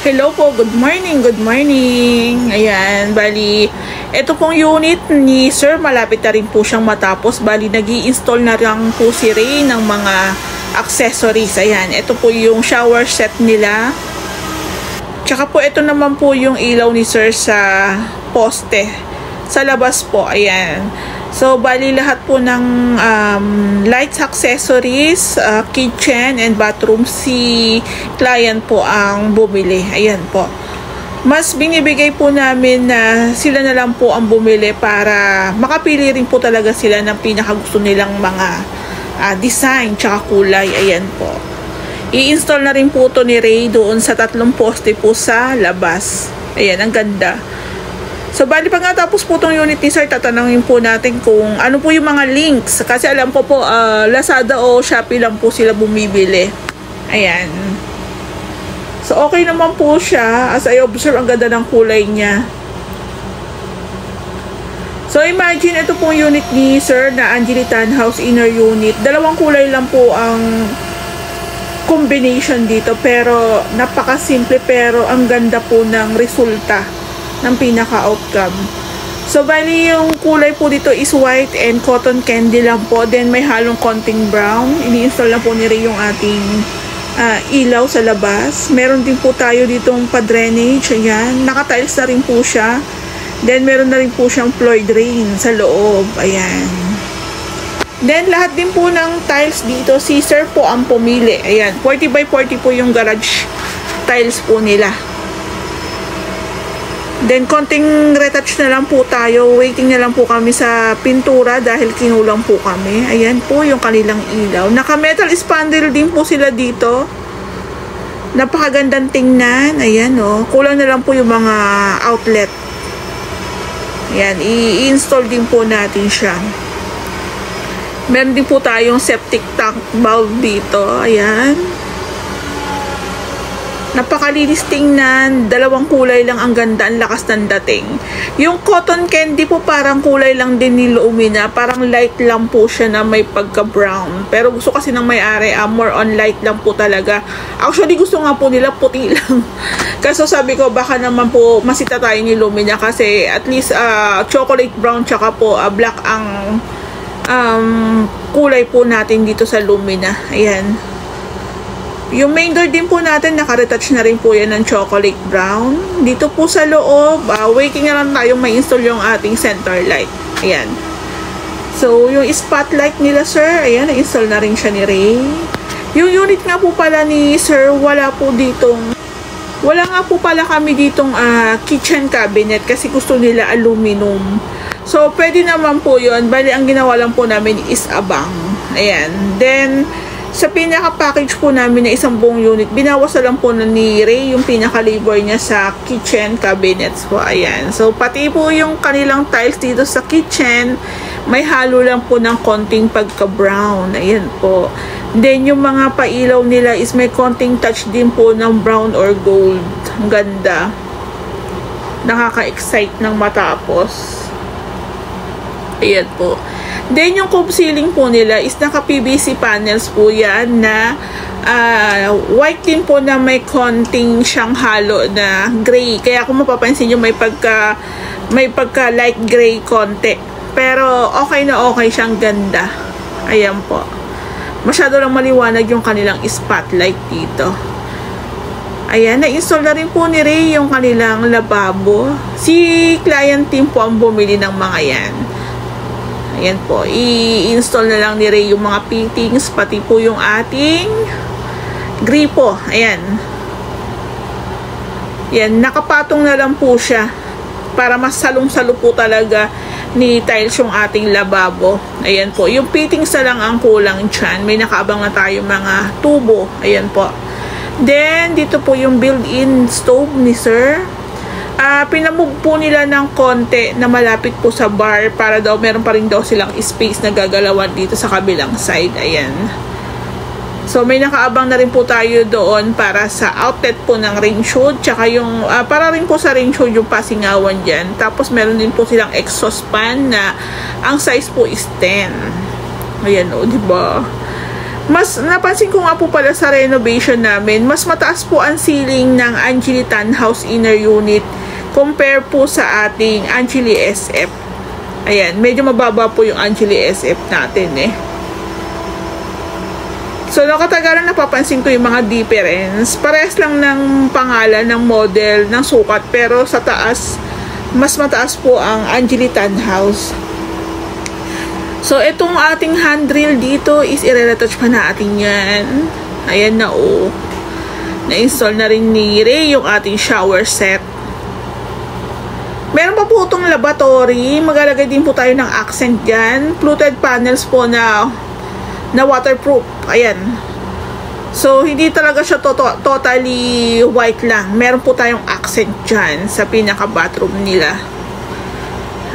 Hello po, good morning, good morning. Ayan, bali, ito pong unit ni Sir, malapit na rin po siyang matapos. Bali, nag-i-install na lang po si Ray ng mga accessories. Ayan, ito po yung shower set nila. Tsaka po, ito naman po yung ilaw ni Sir sa poste. Sa labas po, ayan. So, bali lahat po ng lights, accessories, kitchen, and bathroom, si client po ang bumili. Ayan po. Mas binibigay po namin na sila na lang po ang bumili para makapili rin po talaga sila ng pinakagusto nilang mga design tsaka kulay. Ayan po. I-install na rin po ito ni Ray doon sa 3 poste po sa labas. Ayan, ang ganda. So, bali pag natapos po itong unit ni Sir, tatanungin po natin kung ano po yung mga links. Kasi alam ko po, Lazada o Shopee lang po sila bumibili. Ayan. So, okay naman po siya. As I observe, ang ganda ng kulay niya. So, imagine ito pong unit ni Sir na Angelitan House Inner Unit. 2 kulay lang po ang combination dito. Pero, napakasimple pero ang ganda po ng resulta ng pinaka-outcome. So, bali yung kulay po dito is white and cotton candy lang po. Then, may halong konting brown. Ini-install lang po ni Ray yung ating ilaw sa labas. Meron din po tayo ditong pa-drainage. Ayan. Naka-tiles na rin po siya. Then, meron na rin po siyang floor drain sa loob. Ayan. Then, lahat din po ng tiles dito, si Sir po ang pumili. Ayan. 40 by 40 po yung garage tiles po nila. Then, konting retouch na lang po tayo. Waiting na lang po kami sa pintura dahil kinulang po kami. Ayan po yung kanilang ilaw. Naka-metal spandrel din po sila dito. Napakagandang tingnan. Ayan o. Kulang na lang po yung mga outlet. Ayan. I-install din po natin siya. Meron din po tayong septic tank valve dito. Ayan. Napakalinis tingnan. 2 kulay lang ang ganda. Ang lakas ng dating. Yung cotton candy po parang kulay lang din ni Lumina. Parang light lang po siya na may pagka-brown. Pero gusto kasi ng may-ari, more on light lang po talaga. Actually, gusto nga po nila puti lang. Kaso sabi ko, baka naman po masita tayo ni Lumina kasi at least chocolate brown tsaka po black ang kulay po natin dito sa Lumina. Ayan. Yung main door din po natin, naka-retouch na rin po yan ng chocolate brown. Dito po sa loob, waiting na lang tayo may install yung ating center light. Ayan. So, yung spotlight nila, Sir, ayan, na-install na rin siya ni Ray. Yung unit nga po pala ni Sir, wala nga po pala kami ditong kitchen cabinet kasi gusto nila aluminum. So, pwede naman po yun. Bali, ang ginawa lang po namin is abang. Ayan. Then, sa pinaka-package po namin na isang buong unit, binawas na lang po na ni Ray yung pinaka-labor niya sa kitchen cabinets po. Ayan. So, pati po yung kanilang tiles dito sa kitchen, may halo lang po ng konting pagka-brown. Ayan po. Then, yung mga pailaw nila is may konting touch din po ng brown or gold. Ang ganda. Nakaka-excite ng matapos. Ayan po. Then, yung cove ceiling po nila is naka-PVC panels po yan na white din po na may konting siyang halo na gray. Kaya kung mapapansin nyo, may pagka light gray konti. Pero, okay na okay siyang ganda. Ayan po. Masyado lang maliwanag yung kanilang spotlight dito. Ayan, na-install na rin po ni Ray yung kanilang lababo. Si client team po ang bumili ng mga yan. Ayan po, i-install na lang ni Ray yung mga fittings, pati po yung ating gripo. Ayan. Ayan, nakapatong na lang po siya para mas salong-salo po talaga ni tiles yung ating lababo. Ayan po, yung fittings na lang ang kulang dyan. May nakaabang na tayo mga tubo. Ayan po. Then, dito po yung built-in stove ni Sir. Pinamove po nila ng konti na malapit po sa bar para daw meron pa rin daw silang space na gagalawan dito sa kabilang side. Ayan. So, may nakaabang na rin po tayo doon para sa outlet po ng range hood. Tsaka yung, para rin po sa range hood yung pasingawan dyan. Tapos, meron din po silang exhaust fan na ang size po is 10. Ayan o, diba? Mas napansin ko nga po pala sa renovation namin, mas mataas po ang ceiling ng Angeli Townhouse inner unit compare po sa ating Angeli SF. Ayan, medyo mababa po yung Angeli SF natin eh. So, nakatagalan napapansin ko yung mga difference. Parehas lang ng pangalan, ng model, ng sukat, pero sa taas, mas mataas po ang Angeli Townhouse. So, itong ating handrail dito is i-retouch pa natin yan. Ayan na oh. Na-install na rin ni Ray yung ating shower set. Meron pa po itong lavatory. Maglalagay din po tayo ng accent dyan. Fluted panels po na waterproof. Ayan. So, hindi talaga siya totally white lang. Meron po tayong accent dyan sa pinaka-bathroom nila.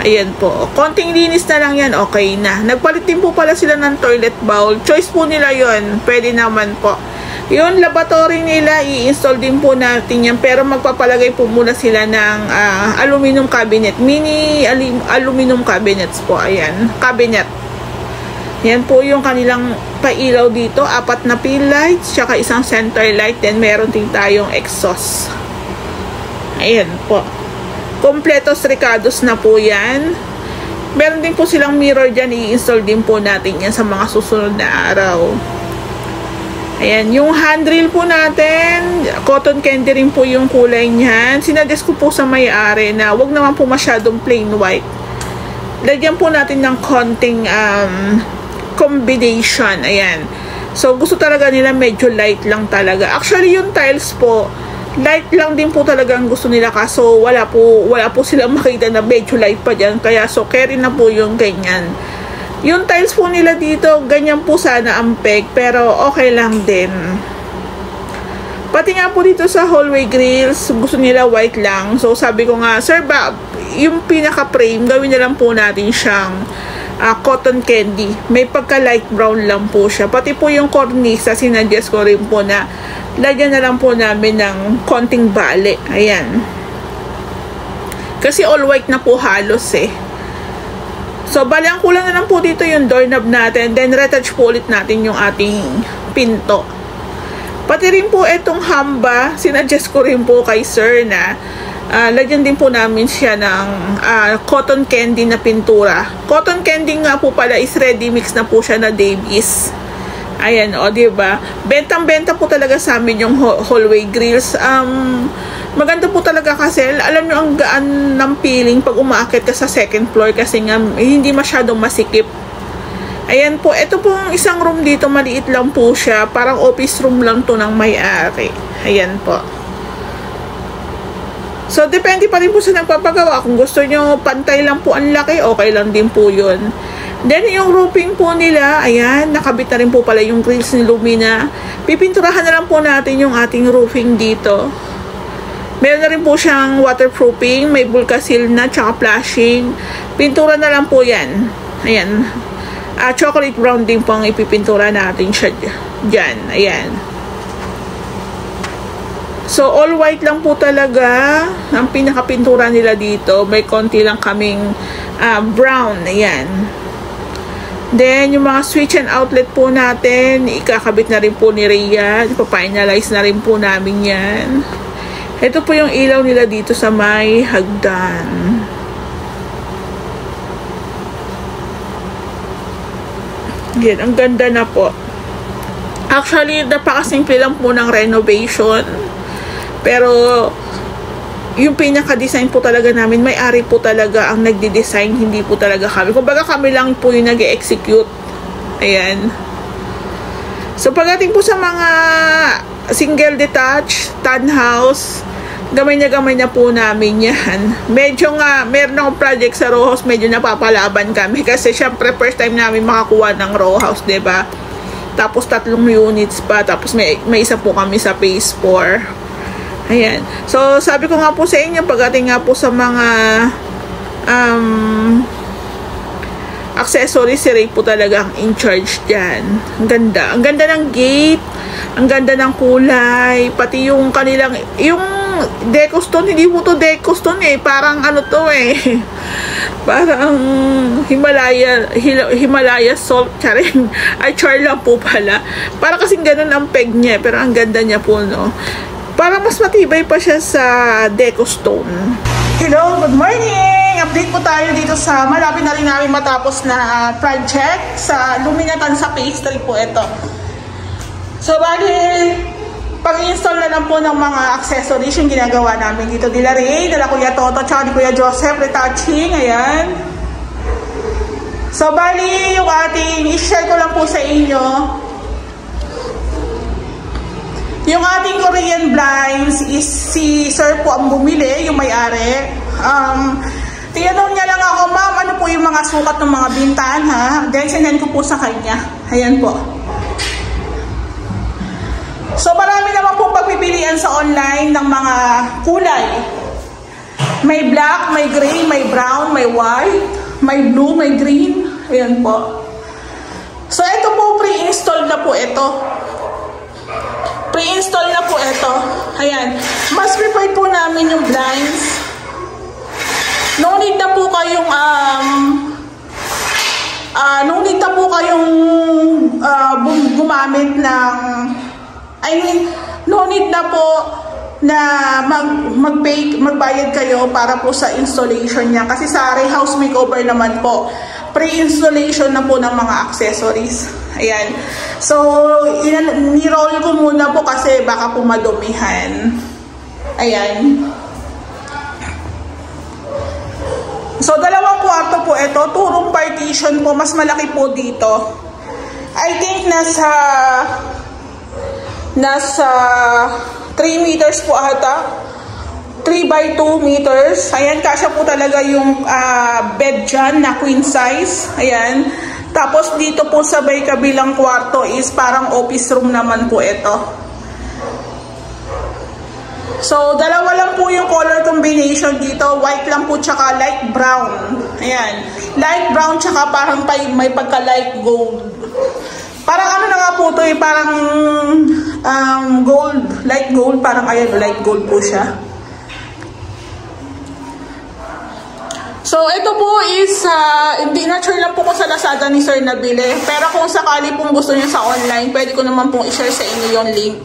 Ayan po. Konting linis na lang yan, okay na. Nagpalit din po pala sila ng toilet bowl. Choice po nila yon. Pwede naman po. Yung lavatory nila, i-install din po natin yan. Pero magpapalagay po muna sila ng aluminum cabinet. Mini aluminum cabinets po. Ayan. Cabinet. Yan po yung kanilang pailaw dito. 4 na pin lights, tsaka isang center light. Then, meron din tayong exhaust. Ayan po. Kompletos ricados na po yan. Meron din po silang mirror dyan. I-install din po natin yan sa mga susunod na araw. Ayan. Yung handrail po natin, cotton candy rin po yung kulay niyan. Sinadjust ko po sa may-ari na wag naman po masyadong plain white. Lagyan po natin ng konting combination. Ayan. So, gusto talaga nila medyo light lang talaga. Actually, yung tiles po, light lang din po talaga ang gusto nila. Kaso, wala po silang makita na medyo light pa dyan. Kaya, so, carry na po yung ganyan. Yung tiles po nila dito, ganyan po sana ang peg. Pero, okay lang din. Pati nga po dito sa hallway grills, gusto nila white lang. So, sabi ko nga, Sir Bob, yung pinaka-frame, gawin na lang po natin siyang cotton candy. May pagka light brown lang po siya. Pati po yung cornisa, sinadjust ko rin po na lagyan na lang po namin ng konting bale. Ayan. Kasi all white na po halos eh. So, bali ang kulang na lang po dito yung doorknob natin. Then, retouch po ulit natin yung ating pinto. Pati rin po itong hamba, sinadjust ko rin po kay Sir na lagyan din po namin siya ng cotton candy na pintura. Cotton candy nga po pala is ready mix na po siya na Davies. Ayan o, diba? Bentang-benta po talaga sa amin yung hallway grills. Maganda po talaga kasi, alam nyo ang gaan ng feeling pag umaakit ka sa second floor kasi nga hindi masyadong masikip. Ayan po, ito pong isang room dito, maliit lang po siya. Parang office room lang to ng may-ari. Ayan po. So, depende pa rin po sa nagpapagawa. Kung gusto nyo pantay lang po ang laki, okay lang din po yun. Then, yung roofing po nila, ayan, nakabit na rin po pala yung grills ni Lumina. Pipinturahan na lang po natin yung ating roofing dito. Meron na rin po siyang waterproofing, may Bulkasil na, tsaka flashing. Pintura na lang po yan. Ayan. Chocolate brown din po ang ipipintura natin siya dyan. Ayan. So, all white lang po talaga ang pinakapintura nila dito. May konti lang kaming brown. Ayan. Then, yung mga switch and outlet po natin, ikakabit na rin po ni Rhea. Ipafinalize na rin po namin yan. Ito po yung ilaw nila dito sa may hagdan. Yan, ang ganda na po. Actually, napakasimple lang po ng renovation. Pero, yung pinaka-design po talaga namin, may-ari po talaga ang nagdi-design, hindi po talaga kami. Kumbaga kami lang po yung nag-execute. Ayan. So, pagdating po sa mga single detached, townhouse, gamay na po namin yan. Medyo nga, meron akong project sa row house, medyo napapalaban kami. Kasi, syempre, first time namin makakuha ng row house, diba? Tapos, 3 units pa. Tapos, may isa po kami sa phase 4. Ayan. So, sabi ko nga po sa inyo, pagdating nga po sa mga accessories, si Ray po talaga ang in charge dyan. Ang ganda. Ang ganda ng gate. Ang ganda ng kulay. Pati yung kanilang, yung deco stone, hindi po to deco stone eh. Parang ano to eh. Parang Himalaya salt ka rin. Ay, char lang po pala. Parang kasing ganun ang peg niya. Pero ang ganda niya po, no? Parang mas matibay pa siya sa Deco Stone. Hello, good morning! Update po tayo dito sa malapit na rin namin matapos na project sa Luminatan sa pastry po ito. So, bali, pag-install na lang po ng mga accessories yung ginagawa namin dito. Dila Ray, dala Kuya Toto, tsaka di Kuya Joseph, retouching, ayan. So, bali, yung ating, i-share ko lang po sa inyo. Yung ating Korean blinds is si Sir po ang bumili, yung may-ari. Tinanong niya lang ako, ma'am, ano po yung mga sukat ng mga bintana? Then, sinend ko po sa kanya. Ayan po. So, marami naman pong pagpipilian sa online ng mga kulay. May black, may gray, may brown, may white, may blue, may green. Ayan po. So, ito po, pre-install na po ito. Pre-install na po ito. Ayan. Mas preferred po namin yung blinds. No need na po kayong gumamit ng no need na po na magbayad kayo para po sa installation niya. Kasi sa Ray House Makeover naman po, pre-installation na po ng mga accessories. Ayan. So, ni-roll ko muna po kasi baka po madumihan. Ayan. So, dalawang kwarto po ito. 2-room partition po. Mas malaki po dito. I think nasa 3 meters po ata. 3 by 2 meters. Ayan, kasya po talaga yung bed dyan na queen size. Ayan. Tapos dito po sa may kabilang kwarto is parang office room naman po ito. So, dalawa lang po yung color combination dito. White lang po tsaka light brown. Ayan. Light brown tsaka parang may pagka light gold. Parang ano na nga po ito eh. Parang gold. Light gold. Parang ayan, light gold po siya. So, ito po is, hindi na-share lang po ko sa Lazada ni Sir nabili. Pero kung sakali pong gusto niya sa online, pwede ko naman pong i-share sa inyo yung link.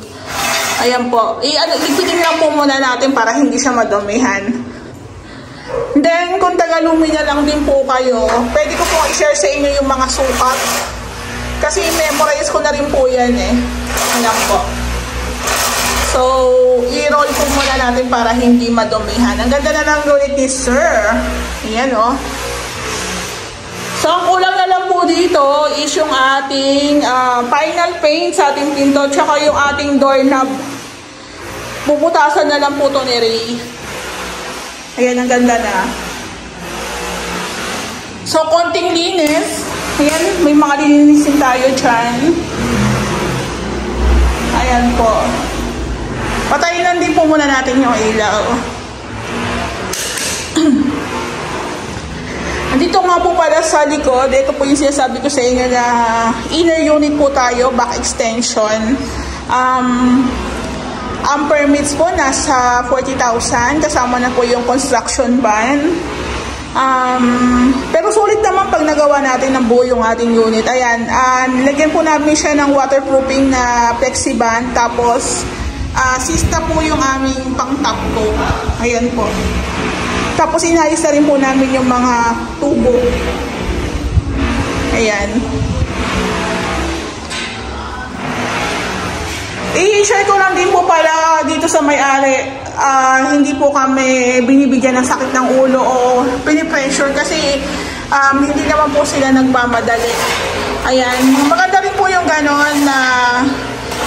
Ayan po. Ligpitin lang po muna natin para hindi siya madumihan. Then, kung taga-Lumina lang din po kayo, pwede ko pong i-share sa inyo yung mga sukat. Kasi memorize ko na rin po yan eh. Ayan po. So, i-roll po muna natin para hindi madumihan. Ang ganda na ng unit ni Sir. Ayan o. So, ang kulang na lang po dito is yung ating final paint sa ating pinto tsaka yung ating doorknob. Puputasan na lang po ito ni Ray. Ayan, ang ganda na. So, konting linis. Ayan, may mga linisin tayo dyan. Ayan po. Patayin lang din po muna natin yung ilaw. Andito nga po pala sa likod, ito po yung sinasabi ko sa inyo na inner unit po tayo, back extension. Ang permits po nasa 40,000, kasama na po yung construction ban. Pero sulit naman pag nagawa natin ng buo yung ating unit. Ayan, nilagyan po namin siya ng waterproofing na plexiband, tapos sista po yung aming pang-top coat. Ayan po. Tapos inayos na rin po namin yung mga tubo. Ayan. I-share ko lang din po pala dito sa may-ari. Hindi po kami binibigyan ng sakit ng ulo o pinipressure kasi hindi naman po sila nagmamadali. Ayan. Maganda rin po yung ganon na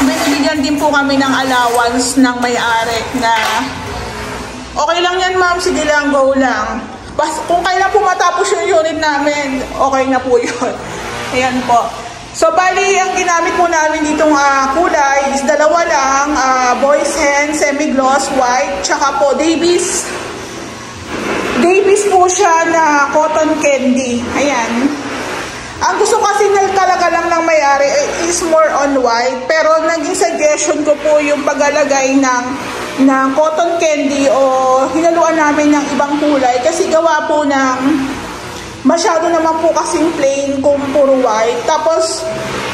binibigyan din po kami ng allowance ng may-ari na okay lang yan ma'am, sige lang, go lang. Kung kailan po matapos yung unit namin, okay na po yun. Ayan po. So, bali, ang ginamit po namin ditong kulay is dalawa lang, Boy's Hand, semi-gloss, white, tsaka po Davis. Davis po siya na cotton candy. Ayan. Ang gusto kasi talaga lang ng may-ari is more on white. Pero naging suggestion ko po yung paglalagay ng cotton candy o hinaluan namin ng ibang kulay. Kasi gawa po ng Masyado naman po kasing plain kung puro white. Tapos,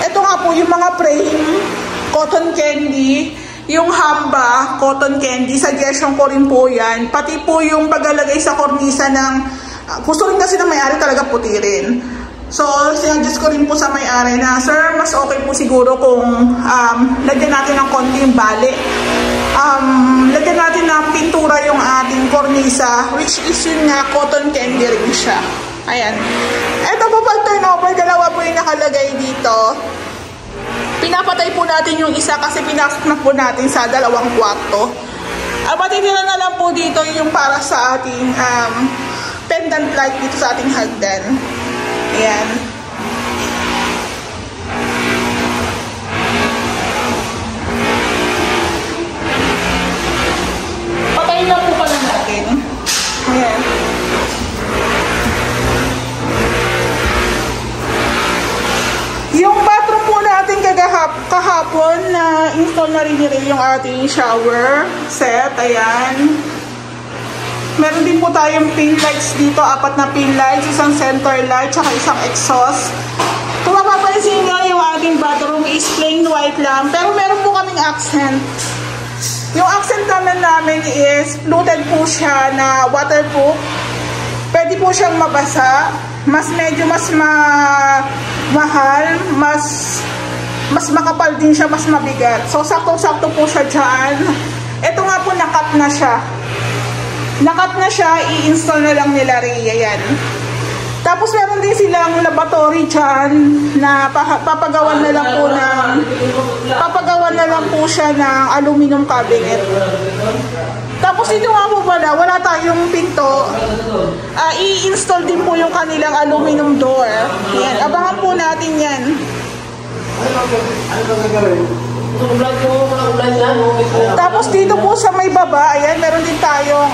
ito nga po yung mga frame, cotton candy, yung hamba, cotton candy, suggestion ko rin po yan. Pati po yung paglalagay sa kornisa ng, gusto rin kasi ng may-ari talaga puti rin. So, sinuggest ko rin po sa may-ari na, sir, mas okay po siguro kung lagyan natin ng konting bali. Lagyan natin ng pintura yung ating kornisa, which is yun nga, cotton candy rin siya. Ayan. Ito po pag turnover, dalawa po yung nakalagay dito. Pinapatay po natin yung isa kasi pinasok na po natin sa dalawang kwarto. Matitira na lang po dito yung para sa ating pendant light dito sa ating hagdan. Ayan. Patayin na po pala natin. Ayan. Yung bathroom po natin kahapon na install na rin yung ating shower set. Ayan. Meron din po tayong pin lights dito, 4 na pin lights, isang center light, tsaka isang exhaust. Kung mapapansin nyo, yung ating bathroom is plain white lang, pero meron po kaming accent. Yung accent namin is fluted po siya na waterproof. Pwede po siyang mabasa, medyo mas mahal, mas makapal din siya, mas mabigat. So, sakto-sakto po siya dyan. Ito nga po, nakat na siya. Nakat na siya, i-install na lang nila Rhea yan. Tapos meron din silang laboratory dyan na papagawan na lang po siya ng aluminum cabinet. Tapos dito nga po pala, wala tayong pinto. I-install din po yung kanilang aluminum door. Yan, abangan po natin yan. Tapos dito po sa may baba, ayan, meron din tayong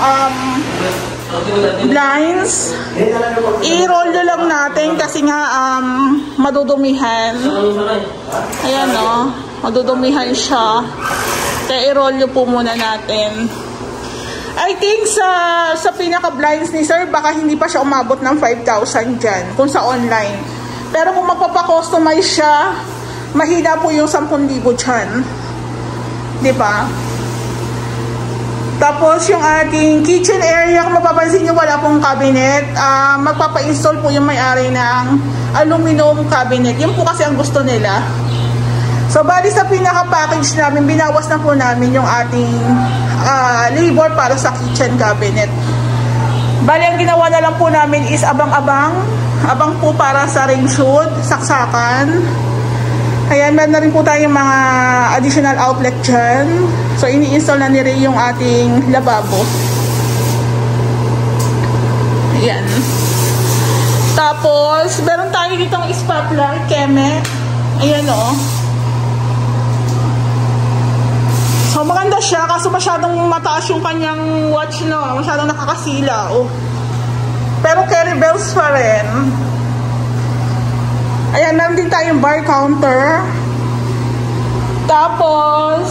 blinds. I-roll nyo lang natin kasi nga madudumihan. Ayan o, madudumihan siya. Kaya i-roll nyo po muna natin. I think sa pinaka-blinds ni sir, baka hindi pa siya umabot ng 5,000 dyan kung sa online. Pero kung magpapakustomize siya, mahina po yung 10,000 dyan. Diba? Tapos yung ating kitchen area, kung mapapansin nyo, wala pong cabinet. Magpapa-install po yung may-ari ng aluminum cabinet. Yun po kasi ang gusto nila. So, bali sa pinaka-package namin, binawas na po namin yung ating labor para sa kitchen cabinet. Bali, ang ginawa na lang po namin is abang po para sa ring shoot, saksakan. Ayan, meron na rin po tayong mga additional outlet dyan. So, ini-install na ni Ray yung ating lababo. Ayan. Tapos, meron tayo ditong spotlight, keme. Ayan o. So, maganda siya kasi masyadong mataas yung kanyang watch, no? Masyadong nakakasila, oh. Pero carry bells pa rin. Ayan, meron din tayong bar counter. Tapos,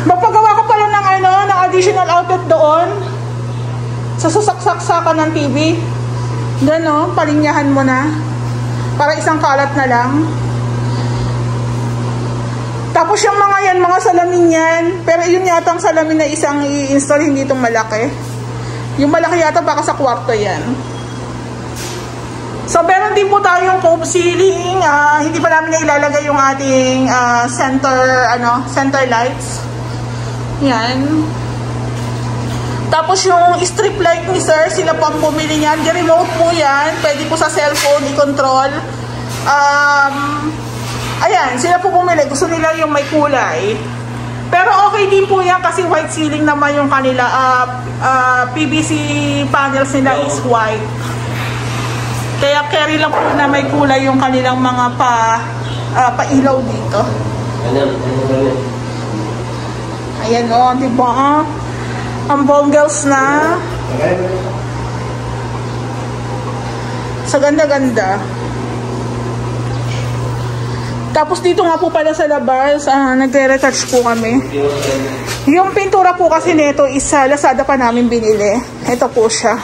magpagawa ka pala ng additional outlet doon. Sa susaksakan ng TV. Gano, palinyahan mo na. Para isang kalat na lang. Tapos yung mga salamin yan. Pero yun yata ang salamin na isang i-install, hindi itong malaki. Yung malaki yata baka sa kwarto yan. So, meron din po tayong cove ceiling. Hindi pa namin ilalagay yung ating center lights. Yan. Tapos yung strip light ni sir, sila po ang bumili niyan. Di-remote po yan. Pwede po sa cellphone i-control. Ayan, sila po bumili. Gusto nila yung may kulay. Pero okay din po yan kasi white ceiling naman yung kanila. PVC panels nila is white. Kaya carry lang po na may kulay yung kanilang mga pailaw dito. Ayan o, diba? Ang bongles na. Sa ganda-ganda. Tapos dito nga po pala sa labas, nagre-retouch po kami. Yung pintura po kasi nito is sa Lazada pa namin binili. Ito po siya.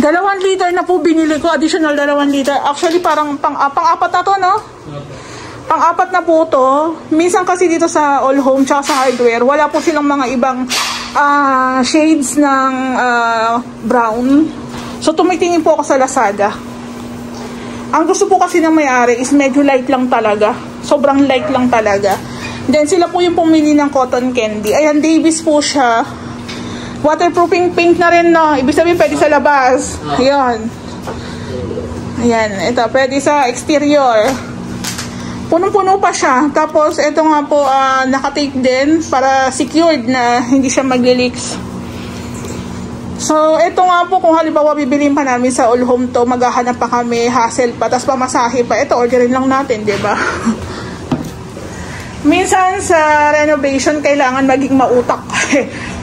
2 liter na po binili ko. Additional 2 liter. Actually, parang pang-apat na to, no? Pang-apat na po to. Minsan kasi dito sa All Home tsaka sa hardware, wala po silang mga ibang shades ng brown. So, tumitingin po ako sa Lazada. Ang gusto po kasi ng may-ari is medyo light lang talaga. Sobrang light lang talaga. Then, sila po yung pumili ng cotton candy. Ayan, Davis po siya. Waterproofing paint na rin, no? Ibig sabihin, pwede sa labas. Ayan. Ayan, ito, pwede sa exterior. Punong-puno pa siya. Tapos, ito nga po, nakatape din para secured na hindi siya magli-leaks. So, ito nga po, kung halimbawa bibiliin pa namin sa All Home to, maghahanap pa kami, hassle pa, tapos pamasahe pa. Ito, orderin lang natin, diba? Minsan, sa renovation, kailangan maging mautak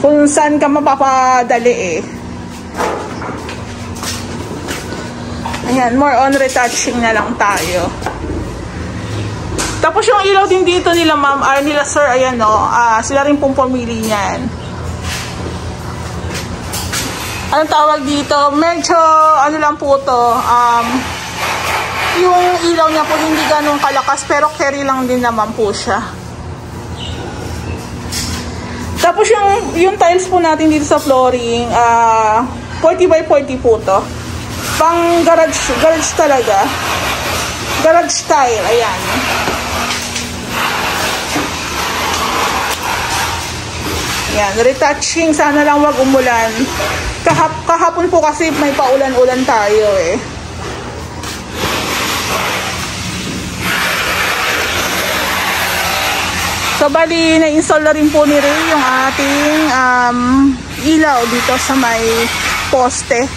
kung saan ka mapapadali eh. Ayan, more on retouching na lang tayo. Tapos yung ilaw din dito nila ma'am, nila sir, ayan no, sila rin pong pumili niyan. Anong tawag dito? Medyo, ano lang po to, yung ilaw niya po hindi ganun kalakas, pero carry lang din naman po siya. Tapos yung tiles po natin dito sa flooring, 40 by 40 po to. Pang garage talaga. Garage style, ayan. Yan, retouching, sana lang wag umulan. Kahapon po kasi may paulan-ulan tayo eh. So, bali, na-install na rin po ni Ray yung ating ilaw dito sa may poste.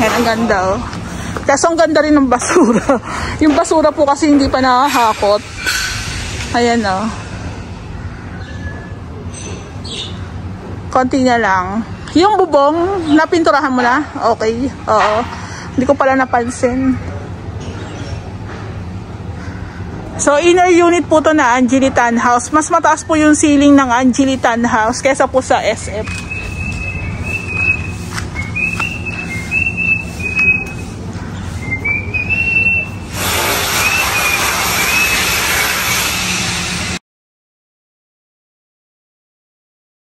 Yan, ang ganda oh. Kaso ang ganda rin ng basura. Yung basura po kasi hindi pa nakahakot. Ayan o. Konti na lang. Yung bubong, napinturahan mo na? Okay. Oo. Hindi ko pala napansin. So, inner unit po to na Angelitan House. Mas mataas po yung ceiling ng Angelitan House kaysa po sa SF.